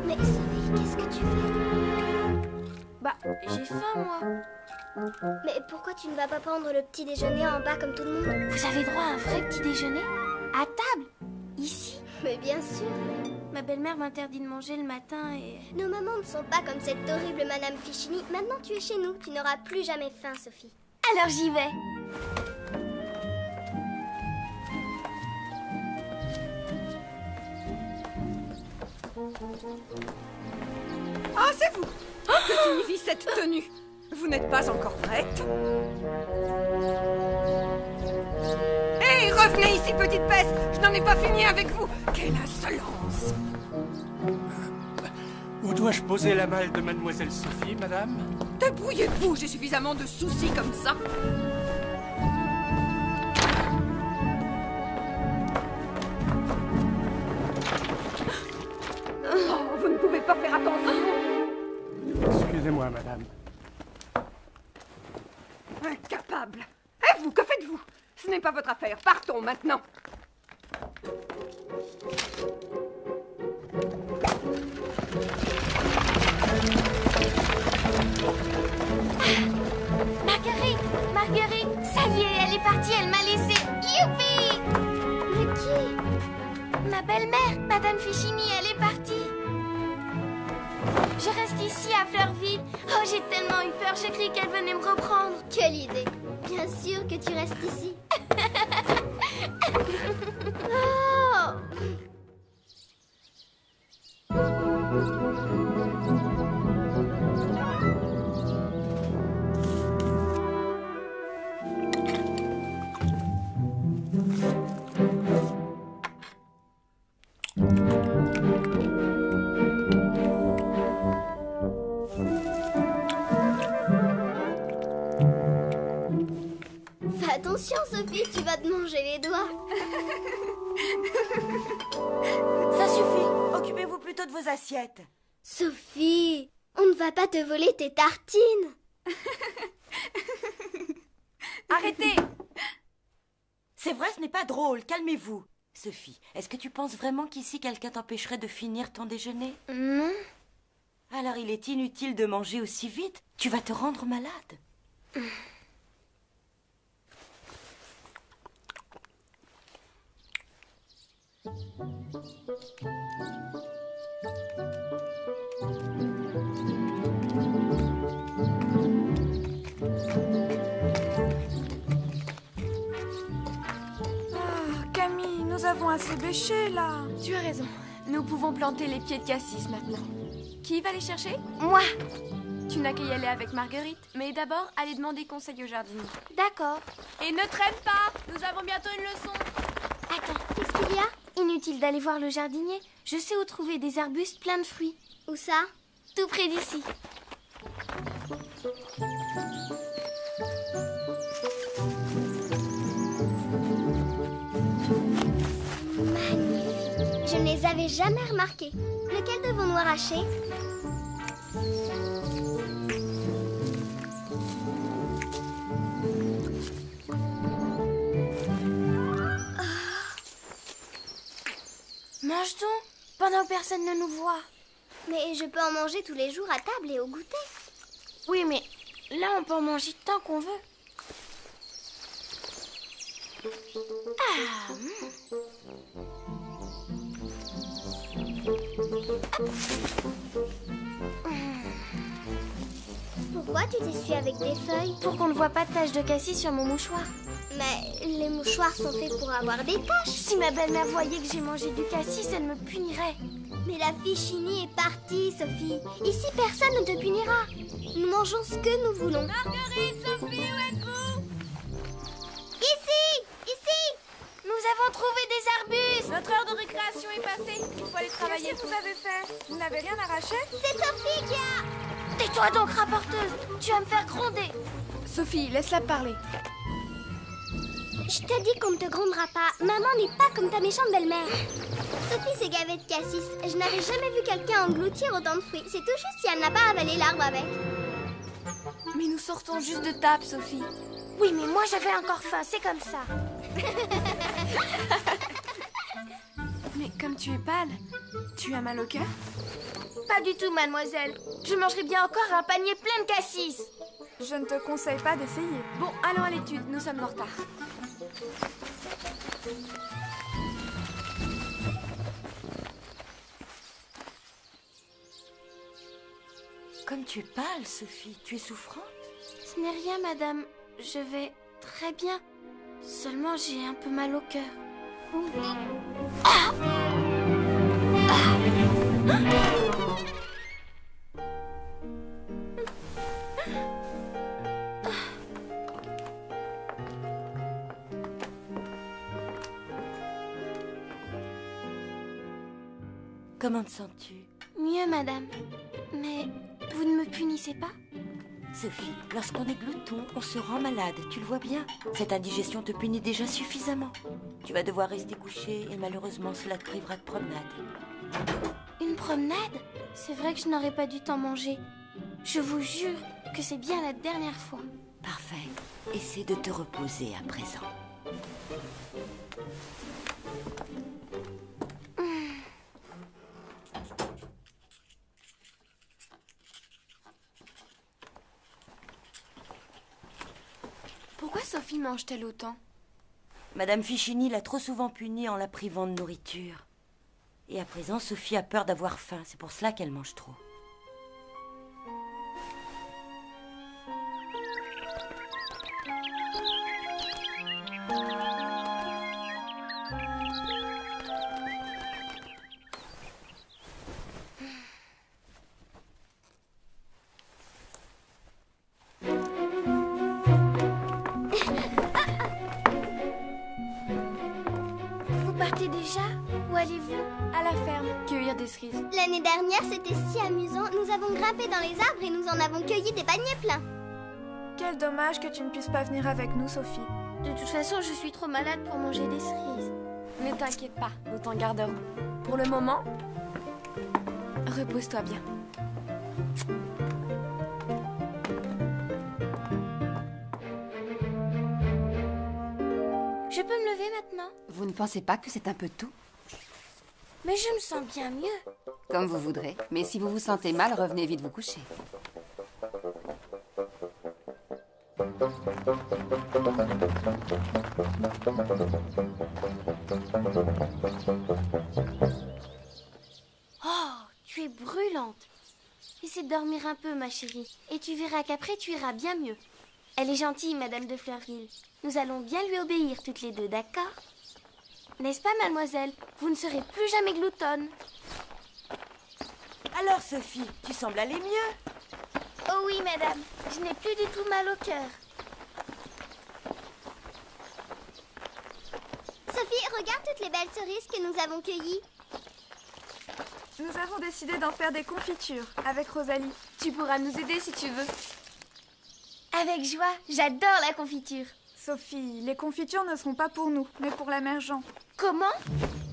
Mais Sophie, qu'est-ce que tu fais? Bah, j'ai faim, moi. Mais pourquoi tu ne vas pas prendre le petit déjeuner en bas comme tout le monde? Vous avez droit à un vrai petit déjeuner? À table? Ici? Mais bien sûr. Ma belle-mère m'interdit de manger le matin et... Nos mamans ne sont pas comme cette horrible Madame Fichini. Maintenant, tu es chez nous. Tu n'auras plus jamais faim, Sophie. Alors j'y vais. Ah, c'est vous! Que signifie cette tenue? Vous n'êtes pas encore prête? Hé, revenez ici, petite peste! Je n'en ai pas fini avec vous! Quelle insolence! Où dois-je poser la malle de Mademoiselle Sophie, madame? Débrouillez-vous, j'ai suffisamment de soucis comme ça. Oh, vous ne pouvez pas faire attention. Excusez-moi, madame. Incapable. Et vous, que faites-vous? Ce n'est pas votre affaire. Partons maintenant. Marguerite, ça y est, elle est partie, elle m'a laissé. Youpi! Mais qui? Ma belle-mère, Madame Fichini, elle est partie. Je reste ici à Fleurville. Oh, j'ai tellement eu peur, j'ai cru qu'elle venait me reprendre. Quelle idée! Bien sûr que tu restes ici. Oh! Fais attention, Sophie, tu vas te manger les doigts. Ça suffit. Occupez-vous plutôt de vos assiettes. Sophie, on ne va pas te voler tes tartines. Arrêtez! C'est vrai, ce n'est pas drôle. Calmez-vous. Sophie, est-ce que tu penses vraiment qu'ici quelqu'un t'empêcherait de finir ton déjeuner? Non. Alors il est inutile de manger aussi vite. Tu vas te rendre malade. Camille, nous avons assez bêché, là. Tu as raison. Nous pouvons planter les pieds de cassis maintenant. Qui va les chercher? Moi. Tu n'as qu'à y aller avec Marguerite, mais d'abord, allez demander conseil au jardinier. D'accord. Et ne traîne pas! Nous avons bientôt une leçon! Attends, qu'est-ce qu'il y a? Inutile d'aller voir le jardinier. Je sais où trouver des arbustes pleins de fruits. Où ça? Tout près d'ici. Magnifique. Je ne les avais jamais remarqués. Lequel devons-nous arracher? Mange donc, pendant que personne ne nous voit. Mais je peux en manger tous les jours à table et au goûter. Oui, mais là, on peut en manger tant qu'on veut. Ah. Pourquoi tu t'essuies avec des feuilles? Pour qu'on ne voit pas de taches de cassis sur mon mouchoir. Mais les mouchoirs sont faits pour avoir des taches. Si ma belle-mère voyait que j'ai mangé du cassis, elle me punirait. Mais la Fichini est partie, Sophie. Ici, personne ne te punira. Nous mangeons ce que nous voulons. Marguerite, Sophie, où êtes-vous? Ici! Ici! Nous avons trouvé des arbustes. Notre heure de récréation est passée. Il faut aller travailler. Qu'est-ce que vous avez fait? Vous n'avez rien arraché? C'est Sophie qui a... Tais-toi donc, rapporteuse. Tu vas me faire gronder. Sophie, laisse-la parler. Je te dis qu'on ne te grondera pas. Maman n'est pas comme ta méchante belle-mère. Sophie s'est gavée de cassis. Je n'avais jamais vu quelqu'un engloutir autant de fruits. C'est tout juste si elle n'a pas avalé l'arbre avec. Mais nous sortons juste de table, Sophie. Oui, mais moi j'avais encore faim, c'est comme ça. Mais comme tu es pâle, tu as mal au cœur? Pas du tout, mademoiselle. Je mangerai bien encore un panier plein de cassis. Je ne te conseille pas d'essayer. Bon, allons à l'étude, nous sommes en retard. Comme tu es pâle, Sophie, tu es souffrante? Ce n'est rien, madame. Je vais très bien. Seulement, j'ai un peu mal au cœur. Comment te sens-tu? Mieux, madame. Mais vous ne me punissez pas? Sophie, lorsqu'on est glouton, on se rend malade, tu le vois bien. Cette indigestion te punit déjà suffisamment. Tu vas devoir rester couché et malheureusement cela te privera de promenade. Une promenade? C'est vrai que je n'aurais pas dû t'en manger. Je vous jure que c'est bien la dernière fois. Parfait. Essaie de te reposer à présent. Pourquoi Sophie mange-t-elle autant? Madame Fichini l'a trop souvent punie en la privant de nourriture. Et à présent, Sophie a peur d'avoir faim. C'est pour cela qu'elle mange trop. Déjà? Où allez-vous? À la ferme, cueillir des cerises. L'année dernière, c'était si amusant. Nous avons grimpé dans les arbres et nous en avons cueilli des paniers pleins. Quel dommage que tu ne puisses pas venir avec nous, Sophie. De toute façon, je suis trop malade pour manger des cerises. Ne t'inquiète pas, nous t'en garderons. Pour le moment, repose-toi bien. Je peux me lever maintenant? Vous ne pensez pas que c'est un peu tôt? Mais je me sens bien mieux. Comme vous voudrez. Mais si vous vous sentez mal, revenez vite vous coucher. Oh, tu es brûlante. Essaie de dormir un peu, ma chérie. Et tu verras qu'après, tu iras bien mieux. Elle est gentille, Madame de Fleurville. Nous allons bien lui obéir toutes les deux, d'accord? N'est-ce pas, mademoiselle? Vous ne serez plus jamais gloutonne. Alors, Sophie, tu sembles aller mieux. Oh oui, madame. Je n'ai plus du tout mal au cœur. Sophie, regarde toutes les belles cerises que nous avons cueillies. Nous avons décidé d'en faire des confitures avec Rosalie. Tu pourras nous aider si tu veux. Avec joie. J'adore la confiture. Sophie, les confitures ne seront pas pour nous, mais pour la mère Jean. Comment?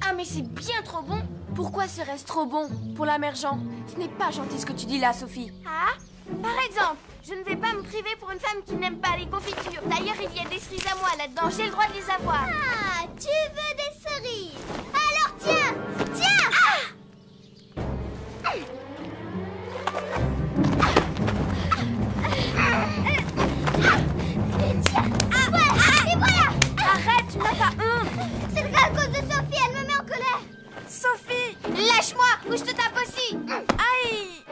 Ah, mais c'est bien trop bon. Pourquoi serait-ce trop bon pour la mère Jean? Ce n'est pas gentil ce que tu dis là, Sophie. Ah? Par exemple, je ne vais pas me priver pour une femme qui n'aime pas les confitures. D'ailleurs, il y a des cerises à moi là-dedans. J'ai le droit de les avoir. Ah, tu veux des cerises? Alors tiens! Tiens! Ah! Et voilà! Arrête, tu n'as pas honte. C'est à cause de Sophie, elle me met en colère. Sophie! Lâche-moi ou je te tape aussi. Aïe!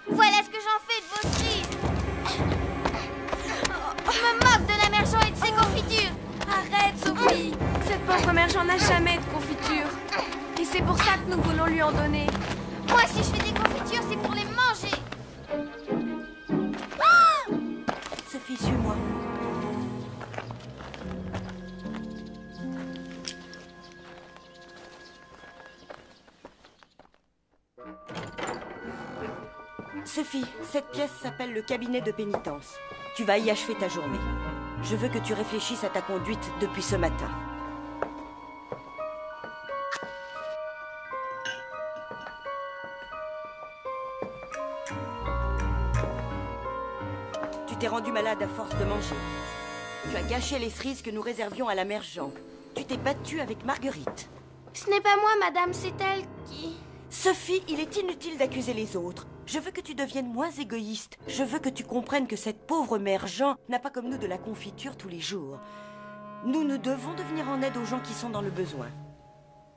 Voilà ce que j'en fais de vos cerises. Je me moque de la mère Jean et de ses confitures. Arrête, Sophie! Cette pauvre mère Jean n'a jamais de confiture. Et c'est pour ça que nous voulons lui en donner. Moi, si je fais des confitures, c'est pour les manger. Sophie, suis-moi. Sophie, cette pièce s'appelle le cabinet de pénitence. Tu vas y achever ta journée. Je veux que tu réfléchisses à ta conduite depuis ce matin. Tu t'es rendu malade à force de manger. Tu as gâché les cerises que nous réservions à la mère Jean. Tu t'es battue avec Marguerite. Ce n'est pas moi, madame, c'est elle qui... Sophie, il est inutile d'accuser les autres. Je veux que tu deviennes moins égoïste. Je veux que tu comprennes que cette pauvre mère Jean n'a pas comme nous de la confiture tous les jours. Nous devons de venir en aide aux gens qui sont dans le besoin.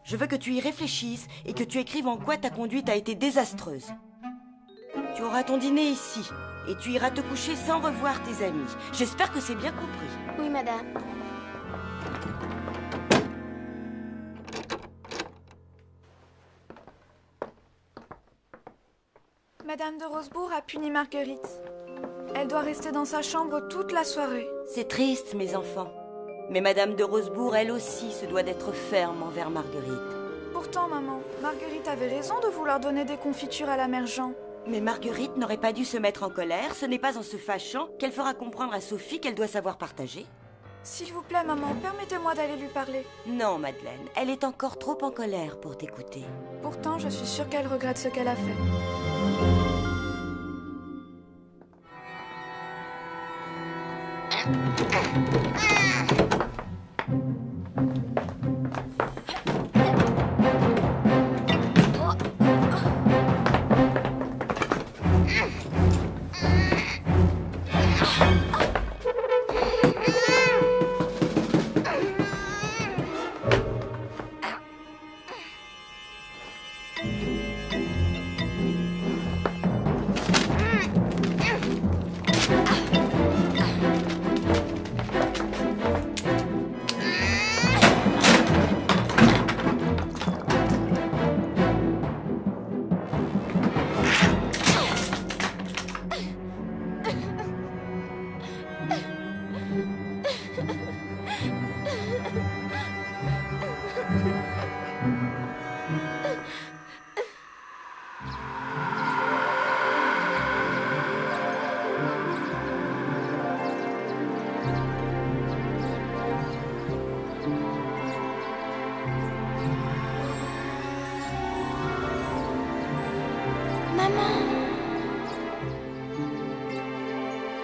Je veux que tu y réfléchisses et que tu écrives en quoi ta conduite a été désastreuse. Tu auras ton dîner ici et tu iras te coucher sans revoir tes amis. J'espère que c'est bien compris. Oui, madame. Madame de Rosebourg a puni Marguerite. Elle doit rester dans sa chambre toute la soirée. C'est triste, mes enfants. Mais Madame de Rosebourg, elle aussi, se doit d'être ferme envers Marguerite. Pourtant, maman, Marguerite avait raison de vouloir donner des confitures à la mère Jean. Mais Marguerite n'aurait pas dû se mettre en colère. Ce n'est pas en se fâchant qu'elle fera comprendre à Sophie qu'elle doit savoir partager. S'il vous plaît, maman, permettez-moi d'aller lui parler. Non, Madeleine, elle est encore trop en colère pour t'écouter. Pourtant, je suis sûre qu'elle regrette ce qu'elle a fait.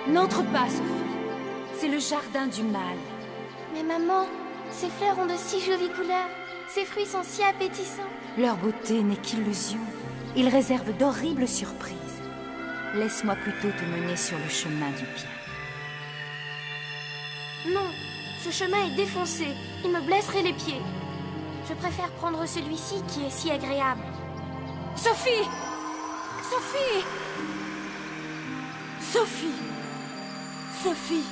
N'entre pas, Sophie. C'est le jardin du mal. Mais maman, ces fleurs ont de si jolies couleurs. Ces fruits sont si appétissants. Leur beauté n'est qu'illusion. Ils réservent d'horribles surprises. Laisse-moi plutôt te mener sur le chemin du bien. Non, ce chemin est défoncé. Il me blesserait les pieds. Je préfère prendre celui-ci qui est si agréable. Sophie! Sophie! Sophie! Sophie!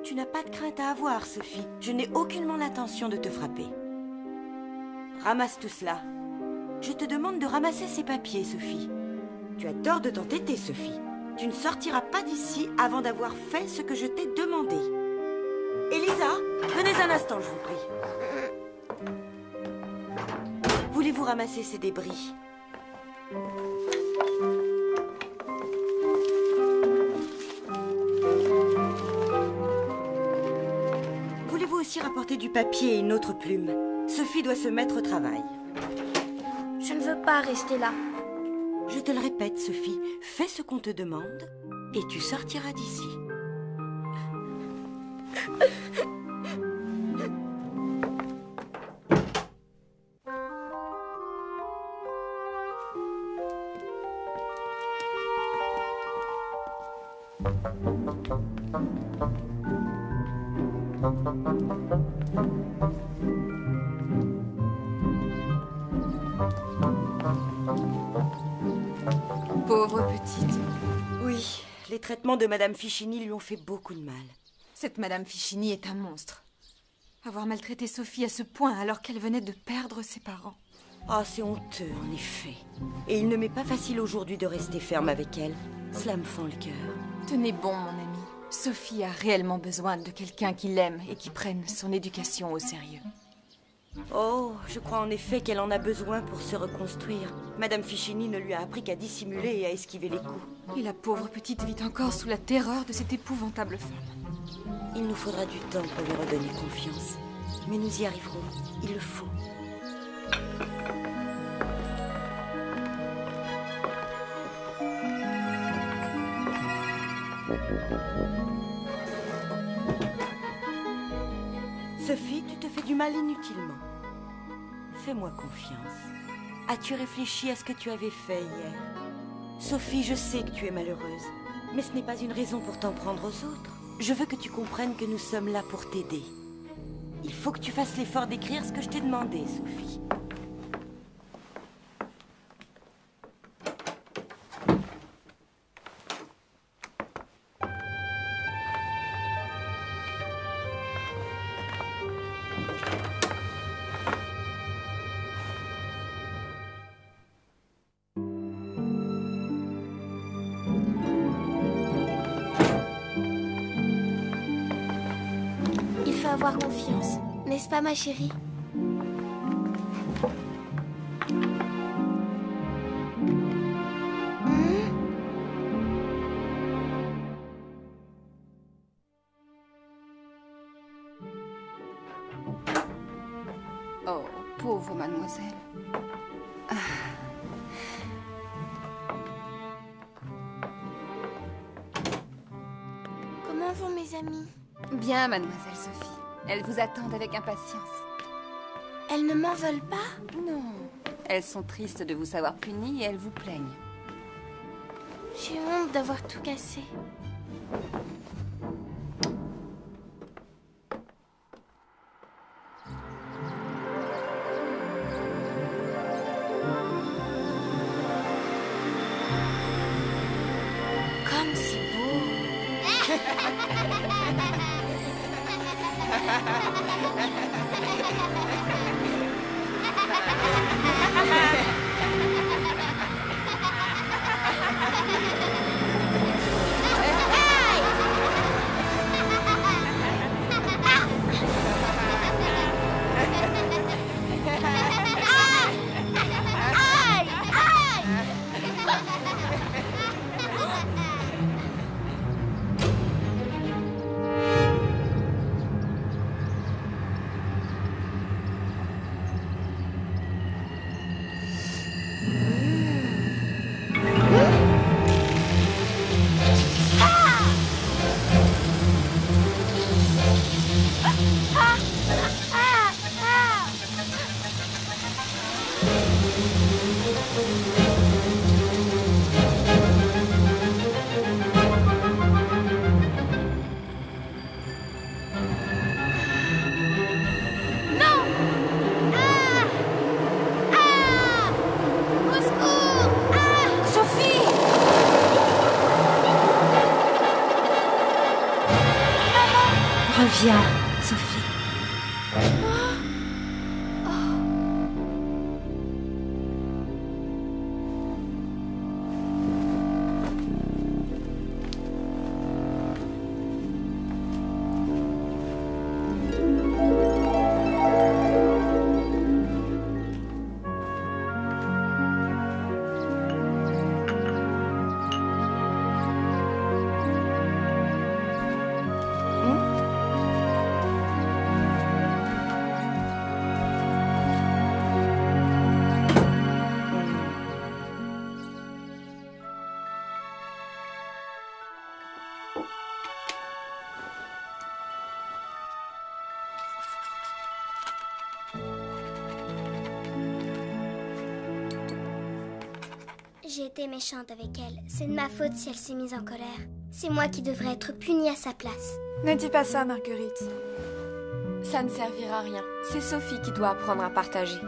Tu n'as pas de crainte à avoir, Sophie. Je n'ai aucunement l'intention de te frapper. Ramasse tout cela. Je te demande de ramasser ces papiers, Sophie. Tu as tort de t'entêter, Sophie. Tu ne sortiras pas d'ici avant d'avoir fait ce que je t'ai demandé. Elisa, venez un instant, je vous prie. Voulez-vous ramasser ces débris? Voulez-vous aussi rapporter du papier et une autre plume? Sophie doit se mettre au travail. Je ne veux pas rester là. Je te le répète, Sophie, fais ce qu'on te demande et tu sortiras d'ici. Pauvre petite. Oui, les traitements de Madame Fichini lui ont fait beaucoup de mal. Cette Madame Fichini est un monstre. Avoir maltraité Sophie à ce point alors qu'elle venait de perdre ses parents. Ah, c'est honteux, en effet. Et il ne m'est pas facile aujourd'hui de rester ferme avec elle. Cela me fend le cœur. Tenez bon, mon ami. Sophie a réellement besoin de quelqu'un qui l'aime et qui prenne son éducation au sérieux. Oh, je crois en effet qu'elle en a besoin pour se reconstruire. Madame Fichini ne lui a appris qu'à dissimuler et à esquiver les coups. Et la pauvre petite vit encore sous la terreur de cette épouvantable femme. Il nous faudra du temps pour lui redonner confiance. Mais nous y arriverons. Il le faut. Sophie, tu te fais du mal inutilement. Fais-moi confiance. As-tu réfléchi à ce que tu avais fait hier? Sophie, je sais que tu es malheureuse, mais ce n'est pas une raison pour t'en prendre aux autres. Je veux que tu comprennes que nous sommes là pour t'aider. Il faut que tu fasses l'effort d'écrire ce que je t'ai demandé, Sophie. Il faut avoir confiance, n'est-ce pas ma chérie? Oh, pauvre mademoiselle. Comment vont mes amis? Bien, mademoiselle Sophie. Elles vous attendent avec impatience. Elles ne m'en veulent pas? Non. Elles sont tristes de vous savoir punie et elles vous plaignent. J'ai honte d'avoir tout cassé. Comme c'est beau. Reviens, Sophie. J'ai été méchante avec elle. C'est de ma faute si elle s'est mise en colère. C'est moi qui devrais être punie à sa place. Ne dis pas ça, Marguerite. Ça ne servira à rien. C'est Sophie qui doit apprendre à partager.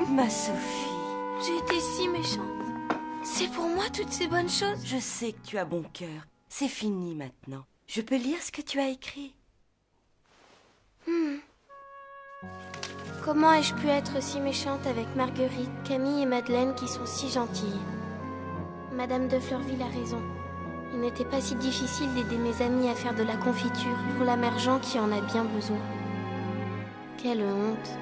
Ma Sophie. J'ai été si méchante. C'est pour moi toutes ces bonnes choses. Je sais que tu as bon cœur. C'est fini maintenant. Je peux lire ce que tu as écrit? Comment ai-je pu être si méchante avec Marguerite, Camille et Madeleine qui sont si gentilles? Madame de Fleurville a raison. Il n'était pas si difficile d'aider mes amis à faire de la confiture pour la mère Jean qui en a bien besoin. Quelle honte.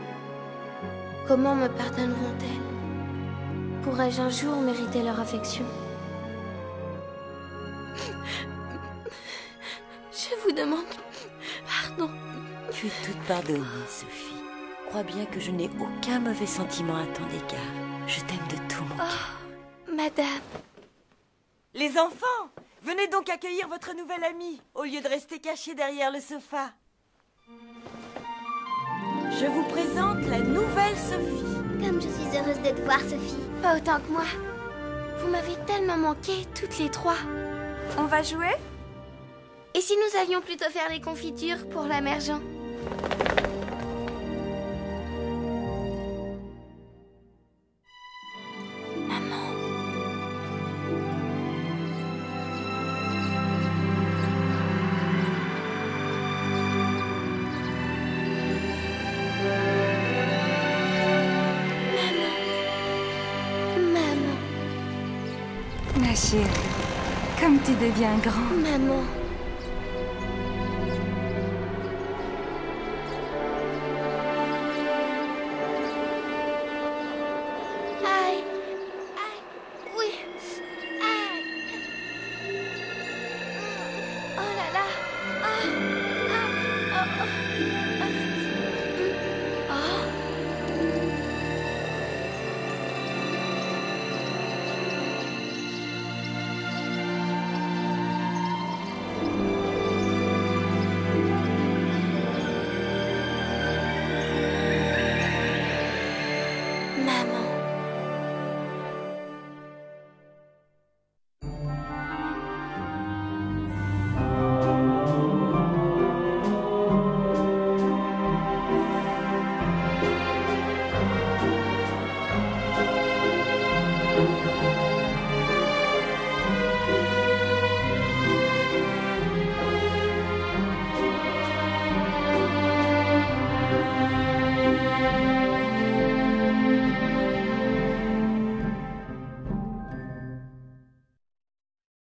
Comment me pardonneront-elles? Pourrais-je un jour mériter leur affection? Je vous demande pardon. Tu es toute pardonnée, Sophie. Crois bien que je n'ai aucun mauvais sentiment à ton égard. Je t'aime de tout mon cœur. Madame. Les enfants, venez donc accueillir votre nouvelle amie, au lieu de rester cachés derrière le sofa. Je vous présente la nouvelle Sophie. Comme je suis heureuse de te voir, Sophie. Pas autant que moi. Vous m'avez tellement manqué, toutes les trois. On va jouer? Et si nous allions plutôt faire les confitures pour la mère Jean? Ma chérie, comme tu deviens grand. Maman.